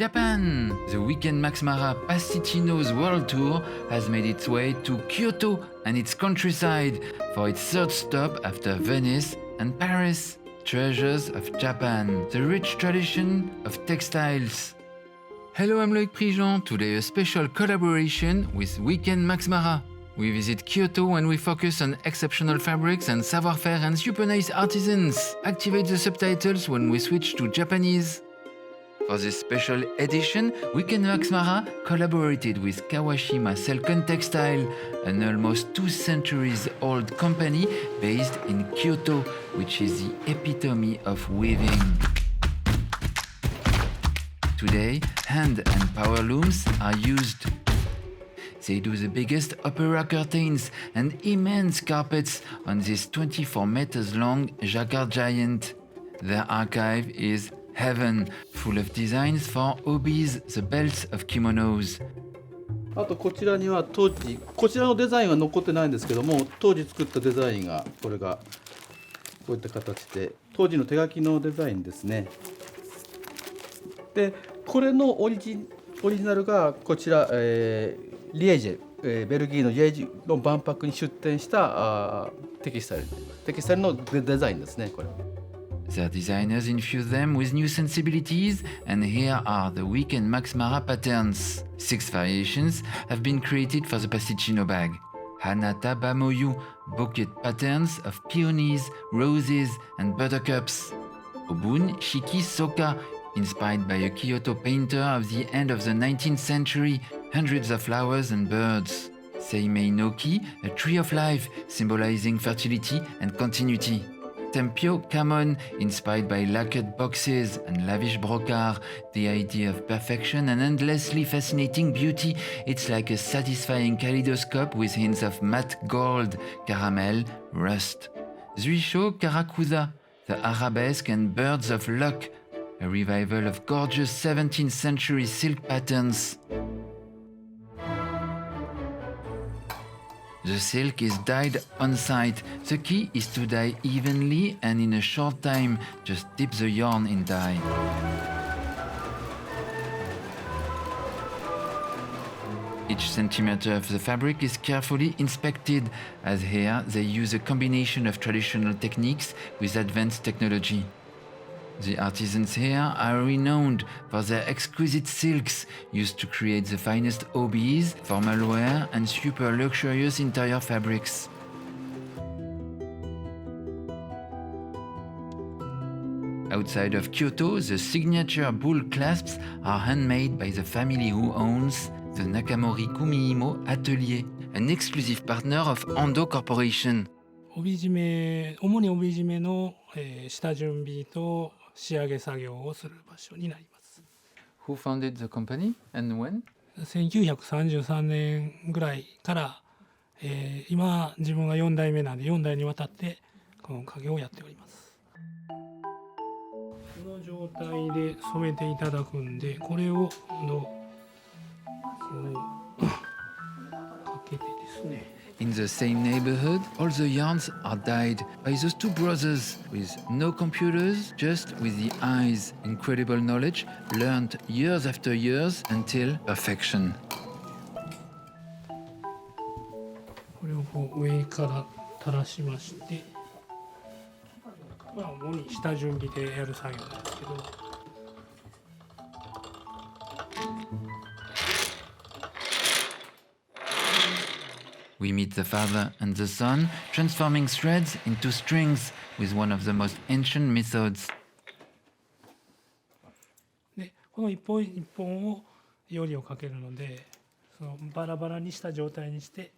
Japan! The Weekend Max Mara Pasticino's World Tour has made its way to Kyoto and its countryside for its third stop after Venice and Paris. Treasures of Japan, the rich tradition of textiles. Hello, I'm Loïc Prigent. Today a special collaboration with Weekend Max Mara. We visit Kyoto and we focus on exceptional fabrics and savoir-faire and super nice artisans. Activate the subtitles when we switch to Japanese. For this special edition, Weekend Max Mara collaborated with Kawashima Silken Textile, an almost 2 centuries old company based in Kyoto, which is the epitome of weaving. Today, hand and power looms are used. They do the biggest opera curtains and immense carpets on this 24 meters long jacquard giant. Their archive is heaven, full of designs for hobbies, the belts of kimonos. あとこちらには当時こちらのデザインは残ってないんですけども、当時作ったデザインがこれがこういった形で当時の手書きのデザインですね。でこれのオリジナルがこちら、リエージェ、ベルギーのリエージの万博に出展したテキスタイルのデザインですね、これ。Their designers infuse them with new sensibilities, and here are the Weekend Max Mara patterns. 6 variations have been created for the Pasticino bag. Hanata Bamoyu bouquet patterns of peonies, roses, and buttercups. Obun Shiki Soka, inspired by a Kyoto painter of the end of the 19th century, hundreds of flowers and birds. Seimei Noki, a tree of life, symbolizing fertility and continuity. Tempio Kamon, inspired by lacquered boxes and lavish brocart, the idea of perfection and endlessly fascinating beauty. It's like a satisfying kaleidoscope with hints of matte gold, caramel, rust. Zuisho Karakuza, the arabesque and birds of luck, a revival of gorgeous 17th century silk patterns. The silk is dyed on site. The key is to dye evenly and in a short time. Just dip the yarn in dye. Each centimeter of the fabric is carefully inspected, as here they use a combination of traditional techniques with advanced technology. The artisans here are renowned for their exquisite silks, used to create the finest hobbies, formal wear, and super luxurious interior fabrics. Outside of Kyoto, the signature bull clasps are handmade by the family who owns the Nakamori Kumiimo Atelier, an exclusive partner of Ando Corporation. 主に帯締めの、下準備と仕上げ作業をする場所になります。 Who founded the company and when? 1933年ぐらいから、今自分が4代目なんで4代にわたってこの家業をやっております。この状態で染めていただくんで、これをかけてですね。In the same neighborhood, all the yarns are dyed by those 2 brothers with no computers, just with the eyes. Incredible knowledge learned years after years until perfection. これをこう上から垂らしまして、主に下準備でやる作業なんですけど。We meet the father and the son, transforming threads into strings with one of the most ancient methods. でこの一本一本をよりをかけるので、そのバラバラにした状態にして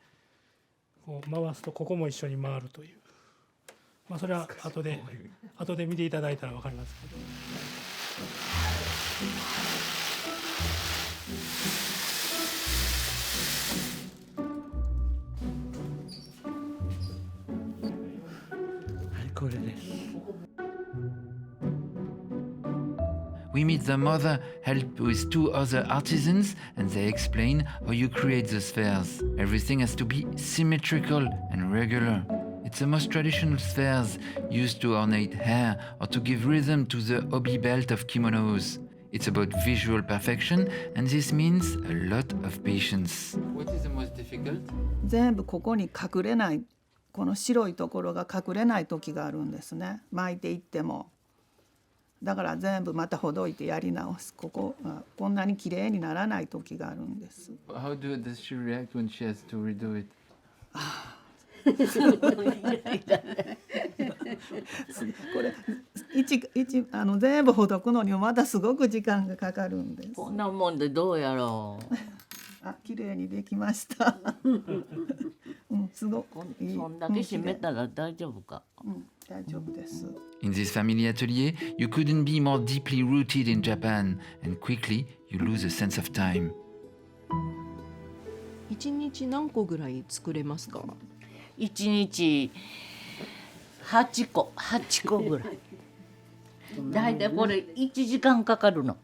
こう回すとここも一緒に回るという、それは後で見ていただいたら分かりますけど。これです。We meet the mother, helped with 2 other artisans, and they explain how you create the spheres. Everything has to be symmetrical and regular. It's the most traditional spheres used to ornate hair or to give rhythm to the obi belt of kimonos. It's about visual perfection, and this means a lot of patience. What is the most difficult? 全部ここに隠れない、この白いところが隠れない時があるんですね。巻いていっても。だから全部またほどいてやり直す。ここがこんなに綺麗にならない時があるんです。How does she react when she has to redo it? これ全部ほどくのにまたすごく時間がかかるんです。こんなもんでどうやろう。あ、綺麗にできました。すごくいい。そんだけ閉めたら大丈夫か。大丈夫です。In this family atelier, you couldn't be more deeply rooted in Japan, and quickly you lose a sense of time. 1日何個ぐらい作れますか？1日8個ぐらい。だいたいこれ1時間かかるの。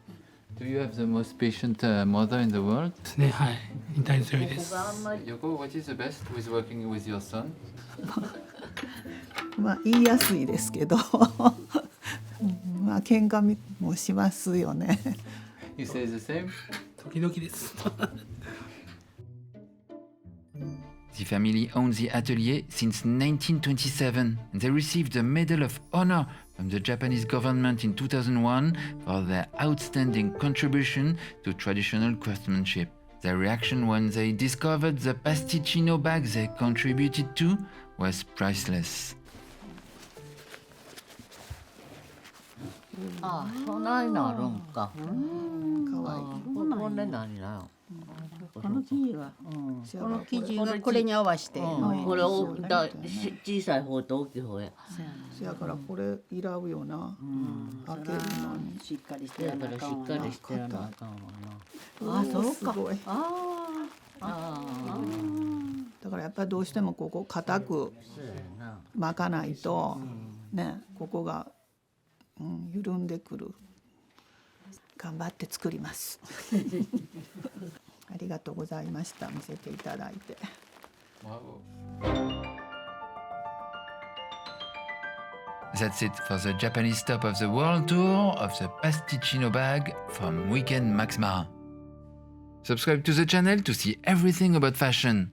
Do you have the most patient mother in the world? ですね。はい。痛い強いです。 Yoko, what is the best with working with your son? まあ言いやすいですけど、まあ喧嘩もしますよね。You say the same? 時々です。The family owns the atelier since 1927, and they received the Medal of Honor from the Japanese government in 2001 for their outstanding contribution to traditional craftsmanship. Their reaction when they discovered the pasticino bag they contributed to was priceless. ああ、そないなるんか。かわいい。これ何だよ。この生地は、幸この生地がこれに合わせて、これ小さい方と大きい方や。せやからこれいらうよな。開けるのに。しっかりしてだからしっかりしてやなあかんわな。あ、そうか。すごい。だからやっぱりどうしてもここ固くそうやな。巻かないとね、ここが緩んでくる。頑張って作ります。ありがとうございました。見せていただいて。That's it for the Japanese stop of the world tour of the Pasticino bag from Weekend Max Mara. Subscribe to the channel to see everything about fashion.